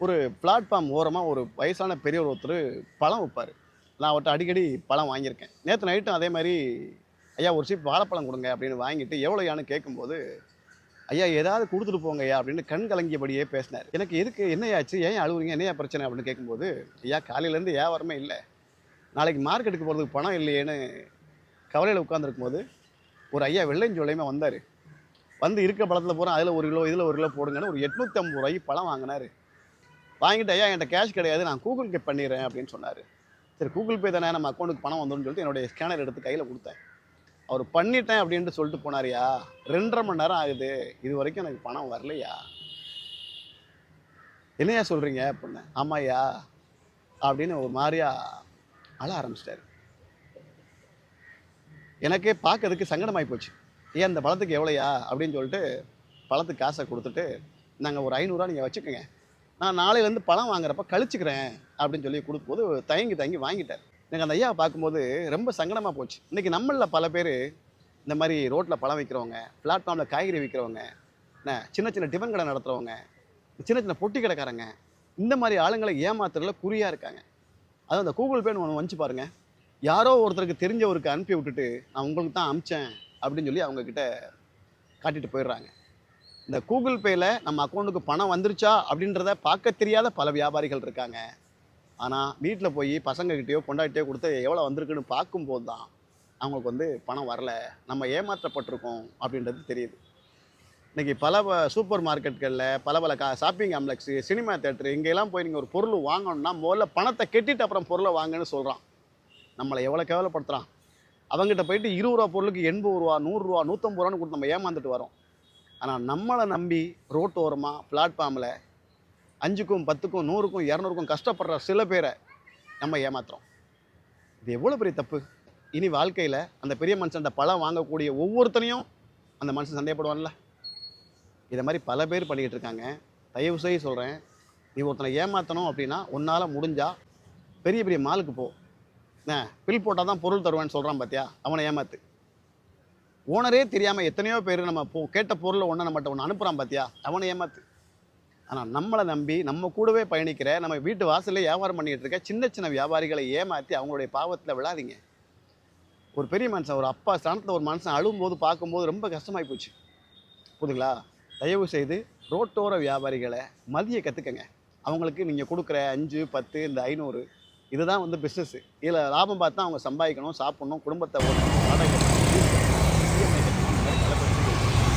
ஒரு பிளாட்ஃபார்ம் ஓரமாக ஒரு வயசான பெரியவர் ஒருத்தர் பழம் விற்பார். நான் அவர்கிட்ட அடிக்கடி பழம் வாங்கியிருக்கேன். நேற்று நைட்டும் அதே மாதிரி ஐயா ஒரு சீப் வாழைப்பழம் கொடுங்க அப்படின்னு வாங்கிட்டு எவ்வளோயான்னு கேட்கும்போது, ஐயா ஏதாவது கொடுத்துட்டு போங்க ஐயா அப்படின்னு கண் கலங்கியபடியே பேசினார். எனக்கு எதுக்கு என்னையாச்சு, ஏன் அழுவுறீங்க, என்னையா பிரச்சனை அப்படின்னு கேட்கும்போது, ஐயா காலையிலேருந்து வியாபாரமே இல்லை, நாளைக்கு மார்க்கெட்டுக்கு போகிறதுக்கு பணம் இல்லையேன்னு கவலையில் உட்காந்துருக்கும்போது ஒரு ஐயா வெள்ளையும் வந்தார். வந்து இருக்க பழத்தில் போகிறோம், அதில் 1 கிலோ இதில் 1 கிலோ போடுங்கன்னு ஒரு 850 ரூபாய்க்கு பழம் வாங்கினார். வாங்கிட்டு ஐயா என்கிட்ட கேஷ் கிடையாது, நான் கூகுள் பே பண்ணிடுறேன் அப்படின்னு சொன்னார். சரி கூகுள் பே தானே, நம்ம அக்கௌண்ட்டுக்கு பணம் வந்துடும் சொல்லிட்டு என்னுடைய ஸ்கேனர் எடுத்து கையில் கொடுத்தேன். அவர் பண்ணிட்டேன் அப்படின்ட்டு சொல்லிட்டு போனார்யா. 2.5 மணி நேரம் ஆகுது, இது வரைக்கும் எனக்கு பணம் வரலையா. என்னையா சொல்கிறீங்க அப்படின்னேன். ஆமாய்யா அப்படின்னு ஒரு மாதிரியா அழ ஆரம்பிச்சிட்டாரு. எனக்கே பார்க்கறதுக்கு சங்கடமாகி போச்சு. ஏன் இந்த பழத்துக்கு எவ்வளோயா அப்படின்னு சொல்லிட்டு பழத்துக்கு காசை கொடுத்துட்டு, நாங்கள் ஒரு 500 நீங்கள் வச்சுக்கோங்க, நான் நாளையிலேருந்து பழம் வாங்குறப்ப கழிச்சுக்கிறேன் அப்படின்னு சொல்லி கொடுக்கும்போது தயங்கி வாங்கிட்டார். எனக்கு அந்த ஐயாவை பார்க்கும்போது ரொம்ப சங்கடமாக போச்சு. இன்றைக்கி நம்மளில் பல பேர் இந்த மாதிரி ரோட்டில் பழம் விற்கிறவங்க, பிளாட்ஃபார்மில் காய்கறி விற்கிறவங்க, என்ன சின்ன டிஃபன் கடை நடத்துகிறவங்க, சின்ன பொட்டி கடைக்காரங்க, இந்த மாதிரி ஆளுங்களை ஏமாத்துறதுல குறியாக இருக்காங்க. அதுவும் அந்த கூகுள் பேன்னு ஒன்று வந்துச்சு பாருங்கள். யாரோ ஒருத்தருக்கு தெரிஞ்சவருக்கு அனுப்பி விட்டுட்டு நான் உங்களுக்கு தான் அனுப்பிச்சேன் அப்படின்னு சொல்லி அவங்கக்கிட்ட காட்டிட்டு போயிடுறாங்க. இந்த கூகுள் பேயில் நம்ம அக்கௌண்ட்டுக்கு பணம் வந்துருச்சா அப்படின்றத பார்க்க தெரியாத பல வியாபாரிகள் இருக்காங்க. ஆனால் வீட்டில் போய் பசங்கக்கிட்டேயோ பொண்டாட்டியோ கொடுத்து எவ்வளோ வந்திருக்குன்னு பார்க்கும்போது தான் அவங்களுக்கு வந்து பணம் வரலை, நம்ம ஏமாற்றப்பட்டிருக்கோம் அப்படின்றது தெரியுது. இன்றைக்கி பல சூப்பர் மார்க்கெட்டுகளில் பல ஷாப்பிங் காம்ப்ளெக்ஸு, சினிமா தேட்டரு, இங்கெல்லாம் போய் நீங்கள் ஒரு பொருள் வாங்கணும்னா முதல்ல பணத்தை கட்டிட்டு அப்புறம் பொருளை வாங்கன்னு சொல்கிறான். நம்மளை எவ்வளோ கேவலப்படுத்துகிறான். அவங்ககிட்ட போயிட்டு 20 ரூபா பொருளுக்கு 80 ரூபா, 100 ரூபா, 150 ரூபான்னு கொடுத்து நம்ம ஏமாந்துட்டு வரோம். ஆனால் நம்மளை நம்பி ரோட்டோரமாக பிளாட்ஃபார்மில் 5க்கும் 10க்கும் 100க்கும் 200க்கும் கஷ்டப்படுற சில பேரை நம்ம ஏமாத்துறோம். இது எவ்வளோ பெரிய தப்பு. இனி வாழ்க்கையில் அந்த பெரிய மனுஷன் அந்த பழம் வாங்கக்கூடிய ஒவ்வொருத்தனையும் அந்த மனுஷன் சந்தேகப்படுவான்ல. இதை மாதிரி பல பேர் பண்ணிக்கிட்டு இருக்காங்க. தயவு செய்து சொல்கிறேன், நீ ஒருத்தனை ஏமாற்றணும் அப்படின்னா உன்னால் முடிஞ்சால் பெரிய மாலுக்கு போ. பில் போட்டால் தான் பொருள் தருவேன்னு சொல்கிறான் பார்த்தியா, அவனை ஏமாத்து. ஓனரே தெரியாமல் எத்தனையோ பேர் நம்ம கேட்ட பொருளை நம்மகிட்ட ஒன்று அனுப்புகிறான் பார்த்தியா, அவனை ஏமாத்து. ஆனால் நம்மளை நம்பி நம்ம கூடவே பயணிக்கிற, நம்ம வீட்டு வாசலில் வியாபாரம் பண்ணிக்கிட்டு இருக்க சின்ன வியாபாரிகளை ஏமாற்றி அவங்களுடைய பாவத்தில் விழாதீங்க. ஒரு பெரிய மனுஷன், ஒரு அப்பா ஸ்தானத்தில் ஒரு மனுஷன் அழும்போது பார்க்கும்போது ரொம்ப கஷ்டமாகி போச்சு. புரியுதுங்களா? தயவு செய்து ரோட்டோர வியாபாரிகளை மதிய கற்றுக்கங்க. அவங்களுக்கு நீங்கள் கொடுக்குற 5, 10, இந்த 500 இதுதான் வந்து பிஸ்னஸ்ஸு. இதில் லாபம் பார்த்து அவங்க சம்பாதிக்கணும், சாப்பிட்ணும், குடும்பத்தை ஓட்டணும்.